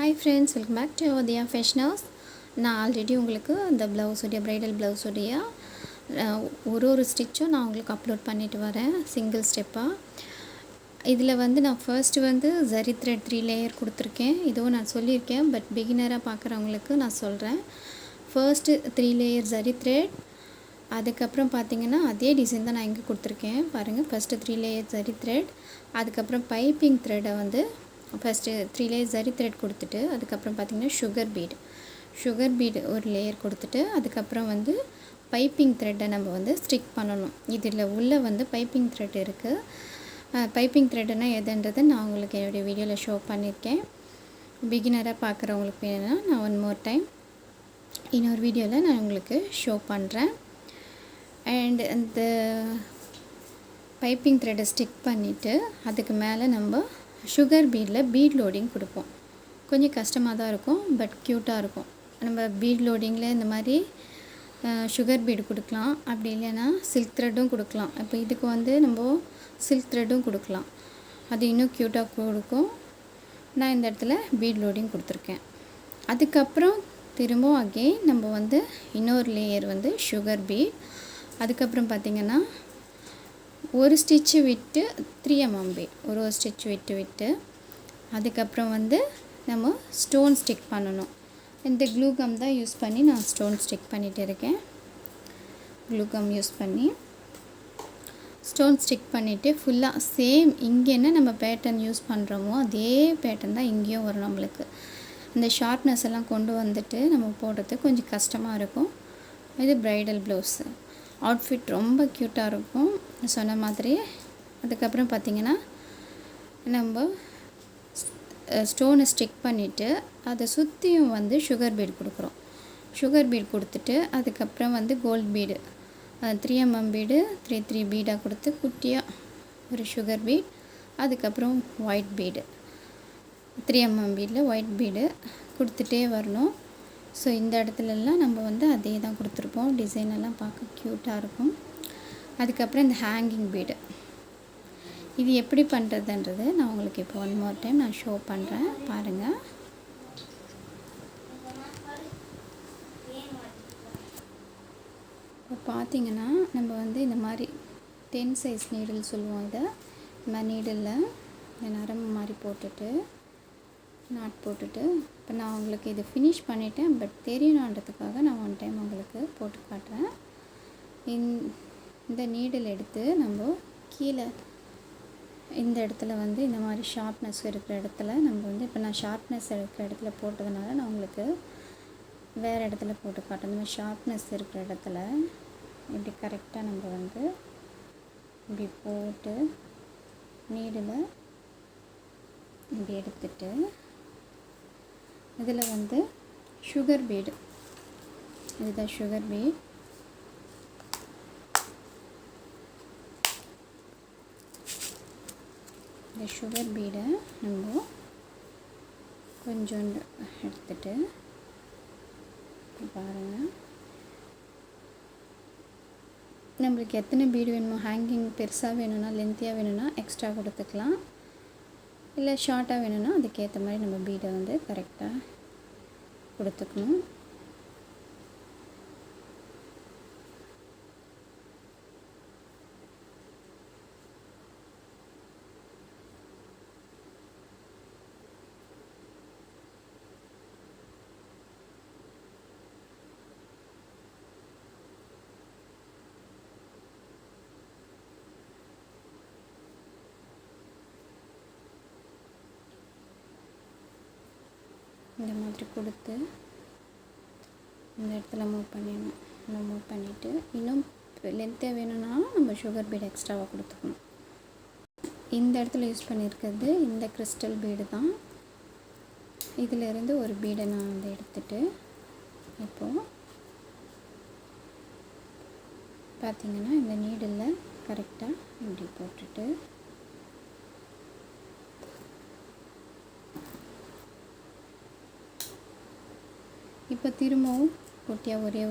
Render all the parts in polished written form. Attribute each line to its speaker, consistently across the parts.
Speaker 1: Hi friends, welcome back to Odaya Fashion House. நான் already உங்களுக்கு அந்த ப்ளவுஸுடைய ப்ரைடல் ப்ளவுஸுடைய ஒரு ஸ்டிச்சும் நான் உங்களுக்கு அப்லோட் பண்ணிட்டு வரேன் சிங்கிள் ஸ்டெப்பாக. இதில் வந்து நான் ஃபர்ஸ்ட்டு ஜரி த்ரெட் 3 லேயர் கொடுத்துருக்கேன். இதுவும் நான் சொல்லியிருக்கேன், பட் பிகினராக பார்க்குறவங்களுக்கு நான் சொல்கிறேன். ஃபர்ஸ்ட்டு 3 லேயர் ஜரி த்ரெட், அதுக்கப்புறம் பார்த்திங்கன்னா அதே டிசைன் தான் நான் இங்கே கொடுத்துருக்கேன் பாருங்கள். ஃபஸ்ட்டு 3 லேயர் ஜரி த்ரெட், அதுக்கப்புறம் பைப்பிங் த்ரெட்டை வந்து ஃபஸ்ட்டு 3 லேயர் ஜரி த்ரெட் கொடுத்துட்டு, அதுக்கப்புறம் பார்த்திங்கன்னா சுகர் பீடு ஒரு லேயர் கொடுத்துட்டு, அதுக்கப்புறம் வந்து பைப்பிங் த்ரெட்டை நம்ம வந்து ஸ்டிக் பண்ணணும். இதில் உள்ளே வந்து பைப்பிங் த்ரெட் இருக்குது. பைப்பிங் த்ரெட்டுனால் எதுன்றது நான் உங்களுக்கு என்னுடைய வீடியோவில் ஷோ பண்ணியிருக்கேன். பிகினராக பார்க்குறவங்களுக்கு வேணும்னா நான் ஒன் மோர் டைம் இன்னொரு வீடியோவில் நான் உங்களுக்கு ஷோ பண்ணுறேன். அண்ட் அந்த பைப்பிங் த்ரெட்டை ஸ்டிக் பண்ணிவிட்டு அதுக்கு மேலே நம்ம சுகர் பீடில் பீட் லோடிங் கொடுப்போம். கொஞ்சம் கஷ்டமாக தான் இருக்கும், பட் க்யூட்டாக இருக்கும். நம்ம பீட் லோடிங்கில் இந்த மாதிரி சுகர் பீடு கொடுக்கலாம், அப்படி இல்லைன்னா சில்க் த்ரெட்டும் கொடுக்கலாம். இப்போ இதுக்கு வந்து நம்ம சில்க் த்ரெட்டும் கொடுக்கலாம், அது இன்னும் க்யூட்டாக கொடுக்கும். நான் இந்த இடத்துல பீட் லோடிங் கொடுத்துருக்கேன். அதுக்கப்புறம் திரும்ப அகெயின் நம்ம வந்து இன்னொரு லேயர் வந்து சுகர் பீட், அதுக்கப்புறம் பார்த்திங்கன்னா ஒரு ஸ்டிச்சு விட்டு 3 mm பீட், ஒரு ஸ்டிச் விட்டு அதுக்கப்புறம் வந்து நம்ம ஸ்டோன் ஸ்டிக் பண்ணணும். இந்த க்ளூ கம் தான் யூஸ் பண்ணி நான் ஸ்டோன் ஸ்டிக் பண்ணிகிட்டு இருக்கேன். க்ளூ கம் யூஸ் பண்ணி ஸ்டோன் ஸ்டிக் பண்ணிவிட்டு ஃபுல்லாக சேம் இங்கே என்ன நம்ம பேட்டர்ன் யூஸ் பண்ணுறோமோ அதே பேட்டர்ன் தான் இங்கேயும் வரும். நம்மளுக்கு இந்த ஷார்ப்னஸ் எல்லாம் கொண்டு வந்துட்டு நம்ம போடுறது கொஞ்சம் கஷ்டமாக இருக்கும். இது ப்ரைடல் ப்ளவுஸு அவுட்ஃபிட் ரொம்ப க்யூட்டாக இருக்கும் சொன்ன மாதிரி. அதுக்கப்புறம் பார்த்திங்கன்னா நம்ம ஸ்டோனை ஸ்டிக் பண்ணிவிட்டு அதை சுற்றியும் வந்து சுகர் பீட் கொடுக்குறோம். சுகர் பீட் கொடுத்துட்டு அதுக்கப்புறம் வந்து கோல்ட் பீடு 3 mm பீடு 3 பீடாக கொடுத்து குட்டியாக ஒரு சுகர் பீட், அதுக்கப்புறம் ஒயிட் பீடு 3 mm பீடில் ஒயிட் பீடு கொடுத்துட்டே வரணும். ஸோ இந்த இடத்துலலாம் நம்ம வந்து அதே தான் கொடுத்துருப்போம். டிசைன் எல்லாம் பார்க்க க்யூட்டாக இருக்கும். அதுக்கப்புறம் இந்த ஹேங்கிங் பீடு இது எப்படி பண்ணுறதுன்றது நான் உங்களுக்கு இப்போ ஒன் மோர் டைம் நான் ஷோ பண்ணுறேன் பாருங்கள். இப்போ பார்த்திங்கன்னா நம்ம வந்து இந்த மாதிரி 10 சைஸ் நீடில் சொல்லுவோம். இதை இந்த மாதிரி நீடில் இந்த நரம்பு மாதிரி போட்டுட்டு நாட் போட்டுட்டு, இப்போ நான் உங்களுக்கு இது ஃபினிஷ் பண்ணிட்டேன், பட் தெரியணுன்றதுக்காக நான் ஒன் டைம் உங்களுக்கு போட்டு காட்டுறேன். இந்த நீடில் எடுத்து நம்ம கீழே இந்த இடத்துல வந்து இந்த மாதிரி ஷார்ப்னஸ் இருக்கிற இடத்துல நம்ம வந்து, இப்போ நான் ஷார்ப்னஸ் இருக்கிற இடத்துல போட்டதுனால நான் உங்களுக்கு வேறு இடத்துல போட்டு காட்டுறேன். இந்த மாதிரி ஷார்ப்னஸ் இருக்கிற இடத்துல இப்படி கரெக்டாக நம்ம வந்து இப்படி போட்டு நீடில் இப்படி எடுத்துட்டு இதில் வந்து சுகர் பீடு, இதுதான் சுகர் பீட். இந்த சுகர் பீடை நம்ம கொஞ்சோண்டு எடுத்துட்டு பாருங்கள். நம்மளுக்கு எத்தனை பீடு வேணுமோ, ஹேங்கிங் பெருசாக வேணும்னா லென்த்தியாக வேணும்னா எக்ஸ்ட்ரா கொடுத்துக்கலாம், இல்லை ஷார்ட்டாக வேணும்னா அதுக்கேற்ற மாதிரி நம்ம பீடை வந்து கரெக்டாக கொடுத்துக்கணும். இந்த மாதிரி கொடுத்து இந்த இடத்துல மூவ் பண்ணிடணும். இந்த மூவ் பண்ணிவிட்டு இன்னும் லென்த்தாக வேணும்னா நம்ம சுகர் பீடு எக்ஸ்ட்ராவாக கொடுத்துக்கணும். இந்த இடத்துல யூஸ் பண்ணியிருக்கிறது இந்த கிறிஸ்டல் பீடு தான். இதிலிருந்து ஒரு பீடை நான் வந்து எடுத்துகிட்டு இப்போது பார்த்திங்கன்னா இந்த நீடில் கரெக்டாக இப்படி போட்டுட்டு இப்போ திரும்பவும் குட்டியாக ஒரே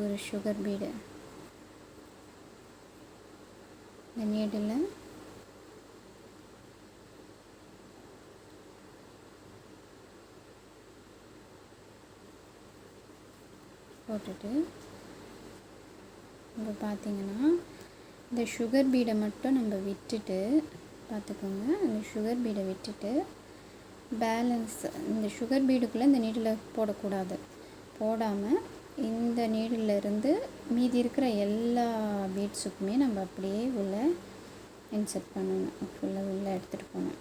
Speaker 1: ஒரு சுகர் பீடு இந்த நீடில் போட்டுட்டு இப்போ பார்த்திங்கன்னா இந்த சுகர் பீடை மட்டும் நம்ம விட்டுட்டு பார்த்துக்கோங்க. அந்த சுகர் பீடை விட்டுட்டு பேலன்ஸ் இந்த சுகர் பீடுக்குள்ளே இந்த நீடில் போடக்கூடாது. போடாமல் இந்த நீடிலிருந்து மீதி இருக்கிற எல்லா பீட்ஸுக்குமே நம்ம அப்படியே உள்ளே இன்சர்ட் பண்ணணும். ஃபுல்லாக உள்ளே எடுத்துகிட்டு போகணும்.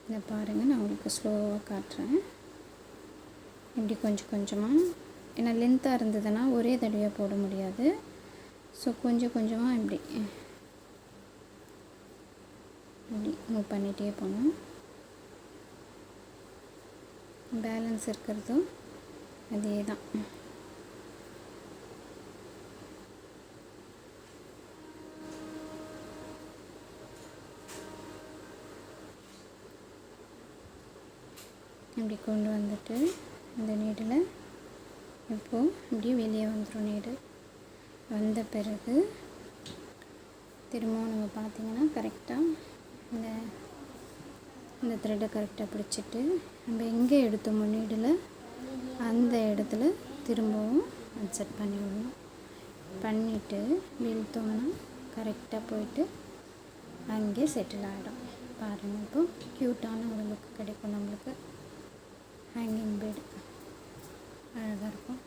Speaker 1: இதை பாருங்கள், நான் உங்களுக்கு ஸ்லோவாக காட்டுறேன். இப்படி கொஞ்சம் கொஞ்சமாக, ஏன்னா லென்த்தாக இருந்ததுன்னா ஒரே தடவையாக போட முடியாது. ஸோ கொஞ்சம் கொஞ்சமாக இப்படி மூவ் பண்ணிகிட்டே போகணும். பேலன்ஸ் இருக்கிறதும் அதே தான். இப்படி கொண்டு வந்துட்டு இந்த நீடில் இப்போது இப்படி வெளியே வந்துடும். நீடு வந்த பிறகு திரும்பவும் நம்ம பார்த்திங்கன்னா கரெக்டாக இந்த த்ரெட்டை கரெக்டாக பிடிச்சிட்டு நம்ம எங்கே எடுத்தோமோ நீடில் அந்த இடத்துல திரும்பவும் இன்சர்ட் பண்ணி விடணும். பண்ணிவிட்டு இழுத்தோம்னா கரெக்டாக போயிட்டு அங்கே செட்டில் ஆகிடும். பாருங்கள், இப்போது க்யூட்டான ஒரு லுக் கிடைக்கும் நம்மளுக்கு. ஹேங்கிங் பீடு அழகாக இருக்கும்.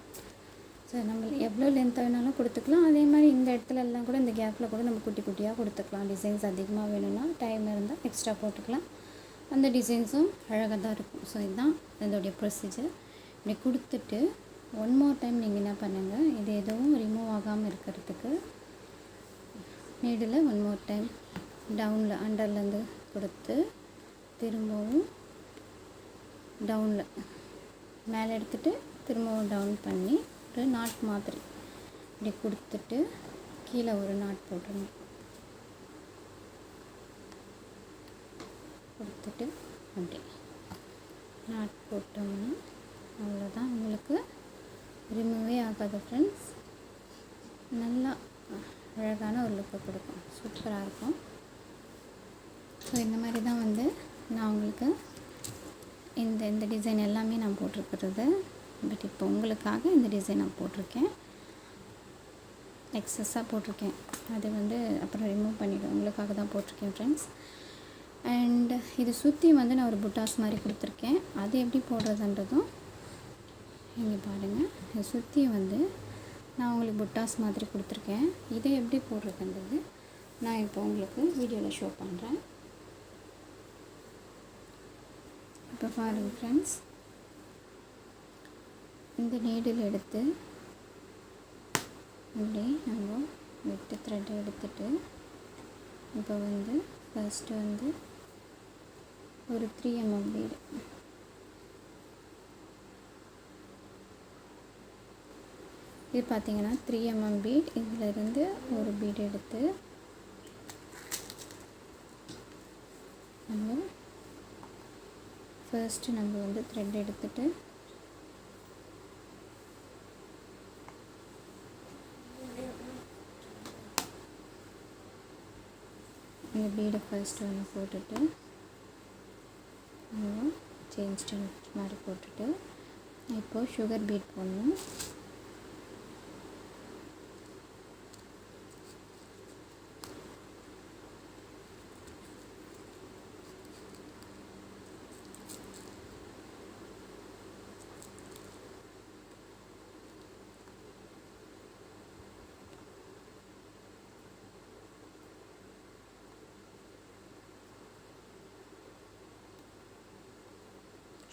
Speaker 1: ஸோ நம்ம எவ்வளோ லென்த்தாக வேணாலும் கொடுத்துக்கலாம். அதே மாதிரி இந்த இடத்துல எல்லாம் கூட இந்த கேப்பில் கூட நம்ம குட்டி குட்டியாக கொடுத்துக்கலாம். டிசைன்ஸ் அதிகமாக வேணும்னா டைம் இருந்தால் எக்ஸ்ட்ரா போட்டுக்கலாம். அந்த டிசைன்ஸும் அழகாக தான் இருக்கும். ஸோ இதுதான் இதோடைய ப்ரொசீஜர். இப்படி கொடுத்துட்டு ஒன் மோர் டைம் நீங்கள் என்ன பண்ணுங்கள், இது எதுவும் ரிமூவ் ஆகாமல் இருக்கிறதுக்கு நீடில் ஒன் மோர் டைம் டவுனில் அண்டர்லேருந்து கொடுத்து திரும்பவும் டவுனில் மேலே எடுத்துகிட்டு திரும்பவும் டவுன் பண்ணி ஒரு நாட் மாதிரி இப்படி கொடுத்துட்டு கீழே ஒரு நாட் போட்டுடணும். கொடுத்துட்டு அப்படி நாட் போட்டோம்னா அவ்வளோதான். உங்களுக்கு ரிமூவே ஆகாது ஃப்ரெண்ட்ஸ். நல்லா அழகான ஒரு லுக்கை கொடுக்கும். சூப்பராக இருக்கும். ஸோ இந்த மாதிரி தான் வந்து நான் உங்களுக்கு இந்த டிசைன் எல்லாமே நான் போட்டிருக்கிறது. பட் இப்போ உங்களுக்காக இந்த டிசைன் நான் போட்டிருக்கேன். எக்ஸஸாக போட்டிருக்கேன். அது வந்து அப்புறம் ரிமூவ் பண்ணிவிடுவேன். உங்களுக்காக தான் போட்டிருக்கேன் ஃப்ரெண்ட்ஸ். அண்ட் இது சுற்றி வந்து நான் ஒரு புட்டாஸ் மாதிரி கொடுத்துருக்கேன். அது எப்படி போடுறதுன்றதும் இங்கே பாருங்கள். இது சுற்றி வந்து நான் உங்களுக்கு புட்டாஸ் மாதிரி கொடுத்துருக்கேன். இதை எப்படி போடுறதுன்றது நான் இப்போ உங்களுக்கு வீடியோவில் ஷோ பண்ணுறேன். இப்போ பாருங்கள் ஃப்ரெண்ட்ஸ், இந்த நீடில் எடுத்து இப்படி நம்ம வெட்டு த்ரெட்டை எடுத்துட்டு இப்போ வந்து ஃபஸ்ட்டு வந்து ஒரு 3 mm பீடு இது பார்த்திங்கன்னா 3 mm பீட். இதிலிருந்து ஒரு பீடு எடுத்து நம்ம ஃபர்ஸ்ட்டு நம்ம வந்து த்ரெட் எடுத்துட்டு இந்த பீடை ஃபர்ஸ்ட்டு ஒன்று போட்டுட்டு நம்ம சேஞ்ச் மாதிரி போட்டுட்டு இப்போது சுகர் பீட் போடணும்.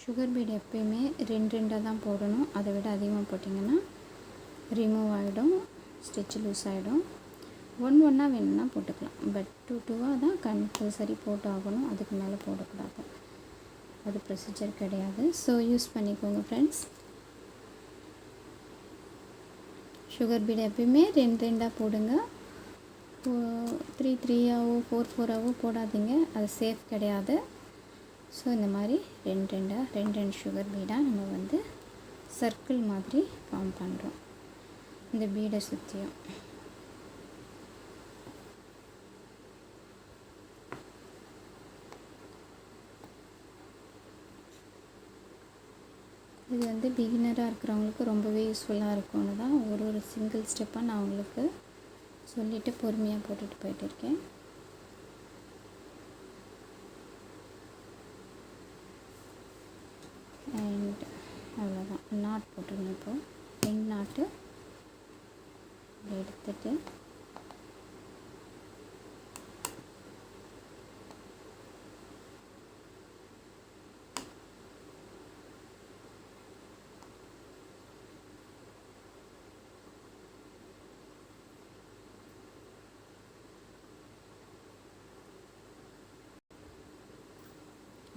Speaker 1: சுகர் பீட் எப்பயுமே 2 தான் போடணும். அதை விட அதிகமாக போட்டிங்கன்னா ரிமூவ் ஆகிடும், ஸ்டிச் லூஸ் ஆகிடும். ஒன்றா வேணும்னா போட்டுக்கலாம். பட் 2 தான் கம்பல்சரி போட்டு ஆகணும். அதுக்கு மேலே போடக்கூடாது. அது ப்ரொசீஜர் கிடையாது. ஸோ யூஸ் பண்ணிக்கோங்க ஃப்ரெண்ட்ஸ். சுகர் பீட் எப்பயுமே 2 போடுங்க. 3-3ஆவோ 4-4ஆவோ போடாதீங்க. அது சேஃப் கிடையாது. ஸோ இந்த மாதிரி 2 சுகர் பீடாக நம்ம வந்து சர்க்கிள் மாதிரி ஃபார்ம் பண்ணுறோம். இந்த பீடை சுற்றியும் இது வந்து பிகினராக இருக்கிறவங்களுக்கு ரொம்பவே யூஸ்ஃபுல்லாக இருக்கும்னு தான் ஒரு சிங்கிள் ஸ்டெப்பாக நான் உங்களுக்கு சொல்லிவிட்டு பொறுமையாக போட்டுட்டு போயிட்டு இருக்கேன். அண்ட் அவ்வளோதான், நாட் போட்டுருங்க. இப்போது ரிங் நாட்டு எடுத்துட்டு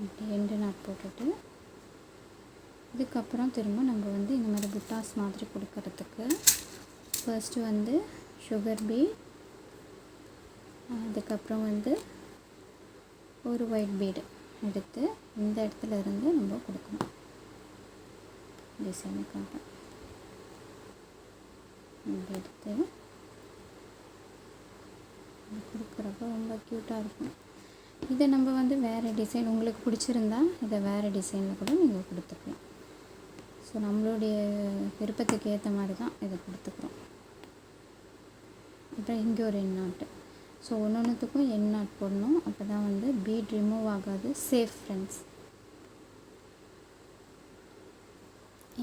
Speaker 1: அப்படி 2 நாட் போட்டுட்டு இதுக்கப்புறம் திரும்ப நம்ம வந்து இந்த மாதிரி புட்டாஸ் மாதிரி கொடுக்கறதுக்கு ஃபர்ஸ்ட்டு வந்து சுகர் பீட், அதுக்கப்புறம் வந்து ஒரு ஒயிட் பீடு எடுத்து இந்த இடத்துல இருந்து நம்ம கொடுக்கணும் டிசைனுக்காக. இப்படி எடுத்து கொடுக்குறப்ப ரொம்ப க்யூட்டாக இருக்கும். இதை நம்ம வந்து வேறு டிசைன் உங்களுக்கு பிடிச்சிருந்தா இதை வேறு டிசைனில் கூட நீங்கள் கொடுத்துக்கலாம். ஸோ நம்மளுடைய விருப்பத்துக்கு ஏற்ற மாதிரி தான் இதை கொடுத்துக்குறோம். அப்புறம் இங்கே ஒரு எண் நாட்டு. ஸோ ஒன்றுத்துக்கும் எண் நாட் போடணும், அப்போ தான் வந்து பீட் ரிமூவ் ஆகாது. Safe friends.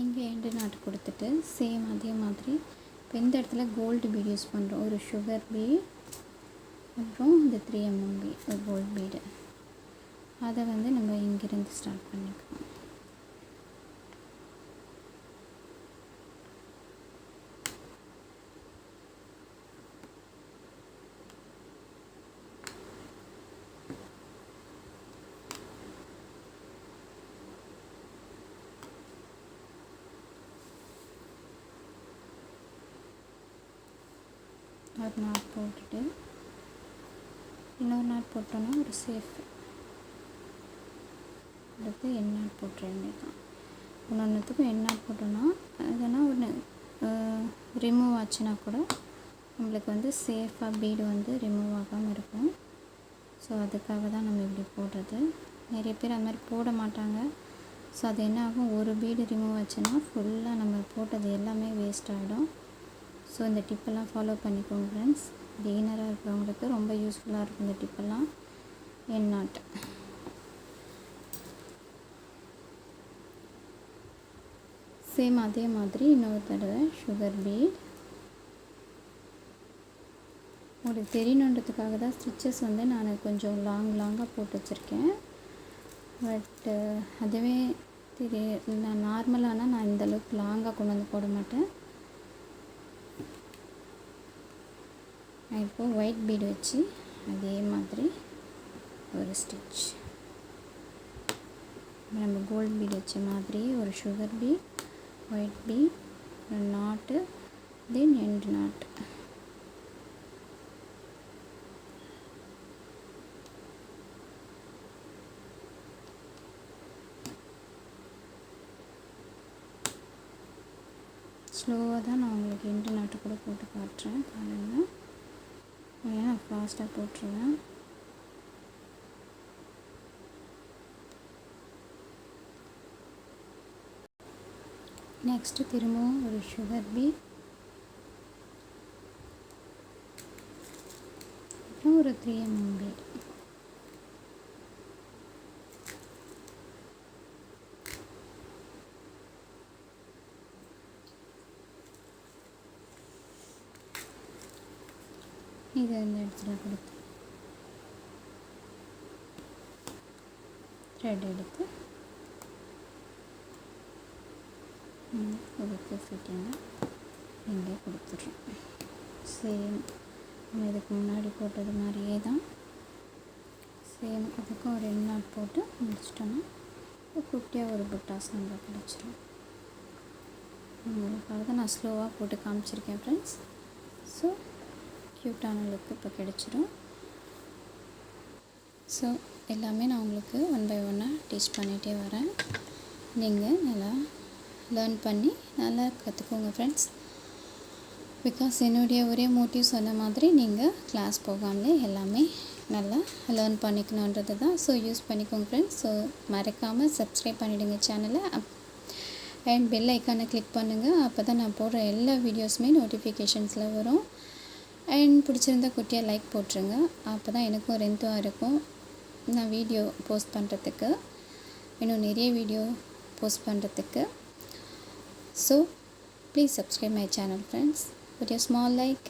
Speaker 1: இங்கே எண்டு நாட்டு கொடுத்துட்டு சேம் அதே மாதிரி இப்போ இந்த இடத்துல கோல்டு பீட் யூஸ் பண்ணுறோம். ஒரு சுகர் பீட், அப்புறம் இந்த 3 mm பீட், ஒரு கோல்டு பீடு. அதை வந்து நம்ம இங்கேருந்து ஸ்டார்ட் பண்ணிக்கலாம். ஒரு நாட் போட்டுட்டு இன்னொரு நாட் போட்டோன்னா ஒரு சேஃப். அடுத்து எண் நாட் போட்டுற வேண்டியதான். ஒன்றுத்துக்கும் எண் நாட் போட்டோன்னா அதனால் ஒன்று ரிமூவ் ஆச்சுன்னா கூட நம்மளுக்கு வந்து சேஃபாக பீடு வந்து ரிமூவ் ஆகாமல் இருக்கும். ஸோ அதுக்காக தான் நம்ம இப்படி போடுறது. நிறைய பேர் அது மாதிரி போட மாட்டாங்க. ஸோ அது என்ன ஆகும், ஒரு பீடு ரிமூவ் ஆச்சுன்னா ஃபுல்லாக நம்ம போட்டது எல்லாமே வேஸ்ட் ஆகிடும். ஸோ இந்த டிப்பெல்லாம் ஃபாலோ பண்ணிக்கோங்க ஃப்ரெண்ட்ஸ். பிகினராக இருக்கிறவங்களுக்கு ரொம்ப யூஸ்ஃபுல்லாக இருக்கும் இந்த டிப்பெல்லாம். எண் நாட் சேம் அதே மாதிரி இன்னொரு தடவை சுகர் பீட். உங்களுக்கு தெரியணுன்றதுக்காக தான் ஸ்டிச்சஸ் வந்து நான் கொஞ்சம் லாங்காக போட்டு வச்சுருக்கேன். பட்டு அதுவே நான் நார்மலானால் நான் இந்தளவுக்கு லாங்காக கொண்டு வந்து போட மாட்டேன். இப்போது ஒயிட் பீடு வச்சு அதே மாதிரி ஒரு ஸ்டிச், நம்ம கோல்டு பீடு வச்ச மாதிரி ஒரு சுகர் பீட், ஒயிட் பீட், ஒரு நாட்டு, தென் எண்டு நாட்டு. ஸ்லோவாக தான் நான் உங்களுக்கு எண்டு நாட்டு கூட போட்டு காட்டுறேன் பாருங்கள். ஏன்னா ஃபாஸ்ட்டாக போட்டுருவேன். நெக்ஸ்ட்டு திரும்பவும் ஒரு சுகர் பீட், அப்புறம் ஒரு 3 mm பீட். இதை இந்த இடத்துல கொடுத்து த்ரெட் எடுத்து இதுக்கு ஃபிட்டிங்காக இங்கே கொடுத்துட்றோம். சேம் நம்ம இதுக்கு முன்னாடி போட்டது மாதிரியே தான் சேம் இதுக்கும் ஒரு எண் நாட் போட்டு முடிச்சிட்டோன்னா குட்டியாக ஒரு புட்டாஸ் நம்ம கிடச்சிரும். உங்களுக்காக தான் நான் ஸ்லோவாக போட்டு காமிச்சிருக்கேன் ஃப்ரெண்ட்ஸ். ஸோ க்யூட்டான லுக்கு இப்போ கிடச்சிரும். ஸோ எல்லாமே நான் உங்களுக்கு 1 by 1 டீச் பண்ணிகிட்டே வரேன். நீங்கள் நல்லா லேர்ன் பண்ணி நல்லா கற்றுக்கோங்க ஃப்ரெண்ட்ஸ். பிகாஸ் என்னுடைய ஒரே மோட்டிவ் சொன்ன மாதிரி நீங்கள் கிளாஸ் போகாமலே எல்லாமே நல்லா லேர்ன் பண்ணிக்கணுன்றது தான். ஸோ யூஸ் பண்ணிக்கோங்க ஃப்ரெண்ட்ஸ். ஸோ மறக்காமல் சப்ஸ்கிரைப் பண்ணிவிடுங்க சேனலை. அண்ட் பெல் ஐக்கானை கிளிக் பண்ணுங்கள். அப்போ தான் நான் போடுற எல்லா வீடியோஸுமே நோட்டிஃபிகேஷன்ஸில் வரும். அண்ட் பிடிச்சிருந்தா குட்டியாக லைக் போட்டுருங்க. அப்போ தான் எனக்கும் ரெந்தாக இருக்கும் நான் வீடியோ போஸ்ட் பண்ணுறதுக்கு, இன்னும் நிறைய வீடியோ போஸ்ட் பண்ணுறதுக்கு. So please subscribe my channel friends. Put your small like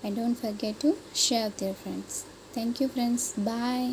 Speaker 1: and don't forget to share with your friends. Thank you friends. Bye.